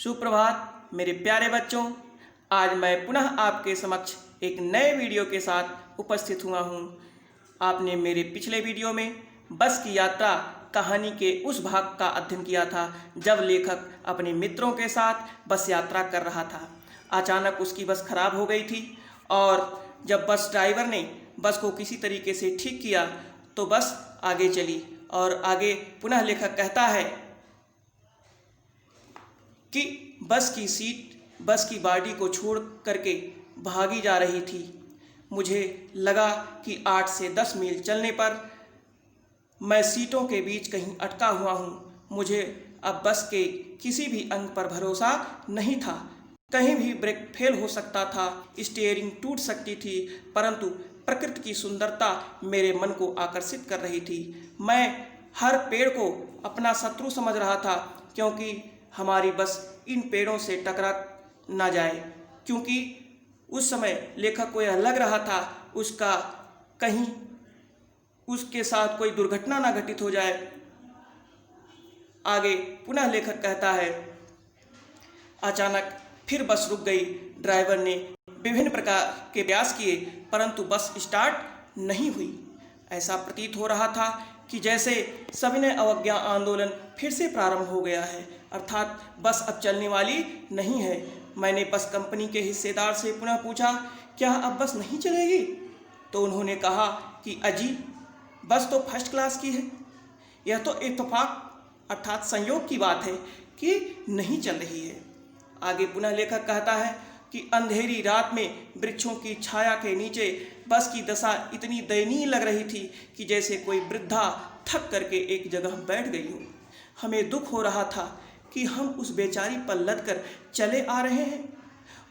सुप्रभात मेरे प्यारे बच्चों। आज मैं पुनः आपके समक्ष एक नए वीडियो के साथ उपस्थित हुआ हूँ। आपने मेरे पिछले वीडियो में बस की यात्रा कहानी के उस भाग का अध्ययन किया था जब लेखक अपने मित्रों के साथ बस यात्रा कर रहा था। अचानक उसकी बस खराब हो गई थी और जब बस ड्राइवर ने बस को किसी तरीके से ठीक किया तो बस आगे चली। और आगे पुनः लेखक कहता है कि बस की सीट बस की बॉडी को छोड़ करके भागी जा रही थी। मुझे लगा कि 8 से 10 मील चलने पर मैं सीटों के बीच कहीं अटका हुआ हूँ। मुझे अब बस के किसी भी अंग पर भरोसा नहीं था। कहीं भी ब्रेक फेल हो सकता था, स्टीयरिंग टूट सकती थी, परंतु प्रकृति की सुंदरता मेरे मन को आकर्षित कर रही थी। मैं हर पेड़ को अपना शत्रु समझ रहा था क्योंकि हमारी बस इन पेड़ों से टकरा ना जाए, क्योंकि उस समय लेखक को यह लग रहा था उसका कहीं उसके साथ कोई दुर्घटना ना घटित हो जाए। आगे पुनः लेखक कहता है, अचानक फिर बस रुक गई। ड्राइवर ने विभिन्न प्रकार के प्रयास किए परंतु बस स्टार्ट नहीं हुई। ऐसा प्रतीत हो रहा था कि जैसे सविनय अवज्ञा आंदोलन फिर से प्रारंभ हो गया है, अर्थात बस अब चलने वाली नहीं है। मैंने बस कंपनी के हिस्सेदार से पुनः पूछा, क्या अब बस नहीं चलेगी? तो उन्होंने कहा कि अजी, बस तो फर्स्ट क्लास की है। यह तो इत्तेफाक अर्थात संयोग की बात है कि नहीं चल रही है। आगे पुनः लेखक कहता है कि अंधेरी रात में वृक्षों की छाया के नीचे बस की दशा इतनी दयनीय लग रही थी कि जैसे कोई वृद्धा थक करके एक जगह बैठ गई हो। हमें दुख हो रहा था कि हम उस बेचारी पर लद कर चले आ रहे हैं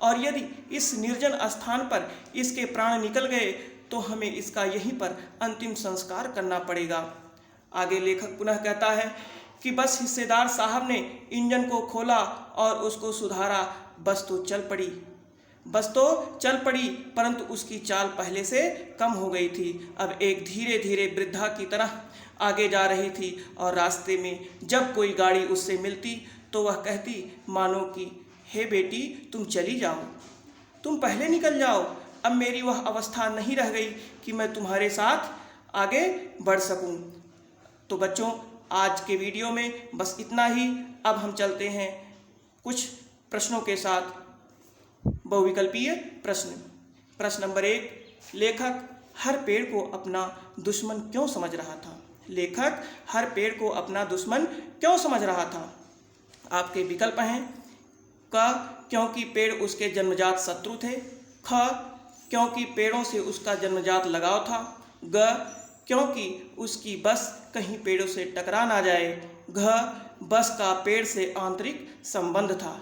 और यदि इस निर्जन स्थान पर इसके प्राण निकल गए तो हमें इसका यहीं पर अंतिम संस्कार करना पड़ेगा। आगे लेखक पुनः कहता है कि बस हिस्सेदार साहब ने इंजन को खोला और उसको सुधारा। बस तो चल पड़ी परंतु उसकी चाल पहले से कम हो गई थी। अब एक धीरे धीरे वृद्धा की तरह आगे जा रही थी और रास्ते में जब कोई गाड़ी उससे मिलती तो वह कहती मानो कि हे बेटी, तुम चली जाओ, तुम पहले निकल जाओ। अब मेरी वह अवस्था नहीं रह गई कि मैं तुम्हारे साथ आगे बढ़ सकूं। तो बच्चों, आज के वीडियो में बस इतना ही। अब हम चलते हैं कुछ प्रश्नों के साथ। बहुविकल्पीय प्रश्न नंबर 1, लेखक हर पेड़ को अपना दुश्मन क्यों समझ रहा था? लेखक हर पेड़ को अपना दुश्मन क्यों समझ रहा था? आपके विकल्प हैं क, क्योंकि पेड़ उसके जन्मजात शत्रु थे। ख, क्योंकि पेड़ों से उसका जन्मजात लगाव था। ग, क्योंकि उसकी बस कहीं पेड़ों से टकरा ना जाए। घ, बस का पेड़ से आंतरिक संबंध था।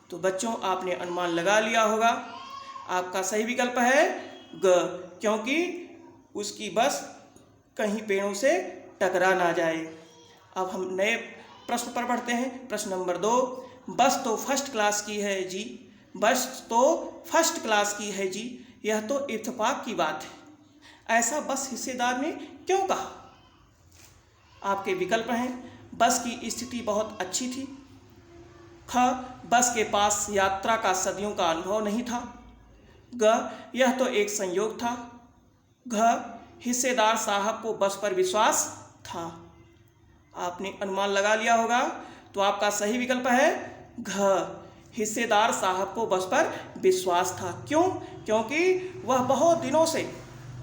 तो बच्चों, आपने अनुमान लगा लिया होगा। आपका सही विकल्प है ग, क्योंकि उसकी बस कहीं पेड़ों से टकरा ना जाए। अब हम नए प्रश्न पर बढ़ते हैं। प्रश्न नंबर 2, बस तो फर्स्ट क्लास की है जी, बस तो फर्स्ट क्लास की है जी, यह तो इत्तेफाक की बात है। ऐसा बस हिस्सेदार ने क्यों कहा? आपके विकल्प हैं बस की स्थिति बहुत अच्छी थी। ख, बस के पास यात्रा का सदियों का अनुभव नहीं था। ग, यह तो एक संयोग था। घ, हिस्सेदार साहब को बस पर विश्वास था। आपने अनुमान लगा लिया होगा। तो आपका सही विकल्प है घ, हिस्सेदार साहब को बस पर विश्वास था। क्यों? क्योंकि वह बहुत दिनों से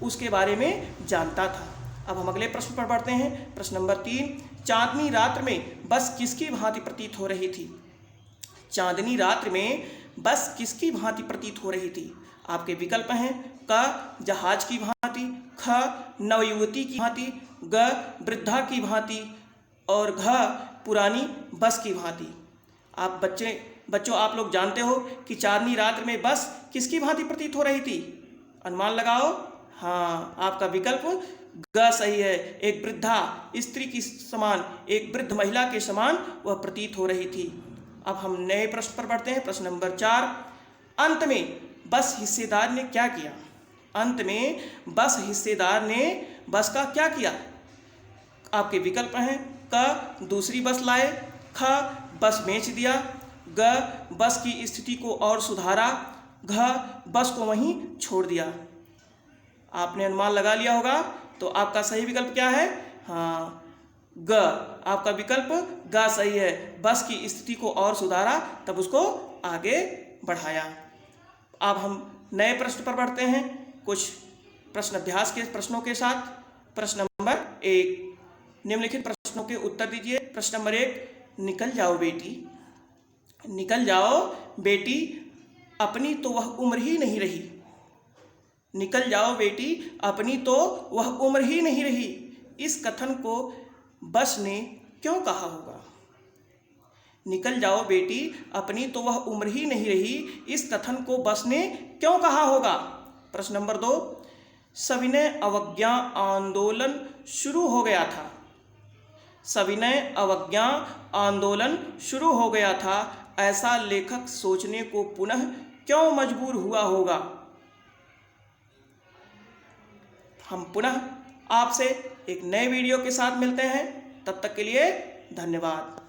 उसके बारे में जानता था। अब हम अगले प्रश्न पर बढ़ते हैं। प्रश्न नंबर 3, चांदनी रात्र में बस किसकी भांति प्रतीत हो रही थी? चांदनी रात्र में बस किसकी भांति प्रतीत हो रही थी? आपके विकल्प हैं क, जहाज की भांति। ख, नवयुवती की भांति। ग, वृद्धा की भांति। और घ, पुरानी बस की भांति। आप बच्चों आप लोग जानते हो कि चांदनी रात्र में बस किसकी भांति प्रतीत हो रही थी? अनुमान लगाओ। हाँ, आपका विकल्प ग सही है। एक वृद्धा स्त्री की समान, एक वृद्ध महिला के समान वह प्रतीत हो रही थी। अब हम नए प्रश्न पर बढ़ते हैं। प्रश्न नंबर 4, अंत में बस हिस्सेदार ने क्या किया? अंत में बस हिस्सेदार ने बस का क्या किया? आपके विकल्प हैं क, दूसरी बस लाए। ख, बस बेच दिया। ग बस की स्थिति को और सुधारा, घ बस को वहीं छोड़ दिया। आपने अनुमान लगा लिया होगा, तो आपका सही विकल्प क्या है? हाँ, ग। आपका विकल्प ग सही है। बस की स्थिति को और सुधारा, तब उसको आगे बढ़ाया। अब हम नए प्रश्न पर बढ़ते हैं, कुछ प्रश्न अभ्यास के प्रश्नों के साथ। प्रश्न नंबर 1, निम्नलिखित प्रश्नों के उत्तर दीजिए। प्रश्न नंबर 1, निकल जाओ बेटी, निकल जाओ बेटी, अपनी तो वह उम्र ही नहीं रही। निकल जाओ बेटी, अपनी तो वह उम्र ही नहीं रही। इस कथन को बस ने क्यों कहा होगा? निकल जाओ बेटी, अपनी तो वह उम्र ही नहीं रही, इस कथन को बस ने क्यों कहा होगा? प्रश्न नंबर 2, सविनय अवज्ञा आंदोलन शुरू हो गया था। सविनय अवज्ञा आंदोलन शुरू हो गया था, ऐसा लेखक सोचने को पुनः क्यों मजबूर हुआ होगा? हम पुनः आपसे एक नए वीडियो के साथ मिलते हैं, तब तक के लिए धन्यवाद।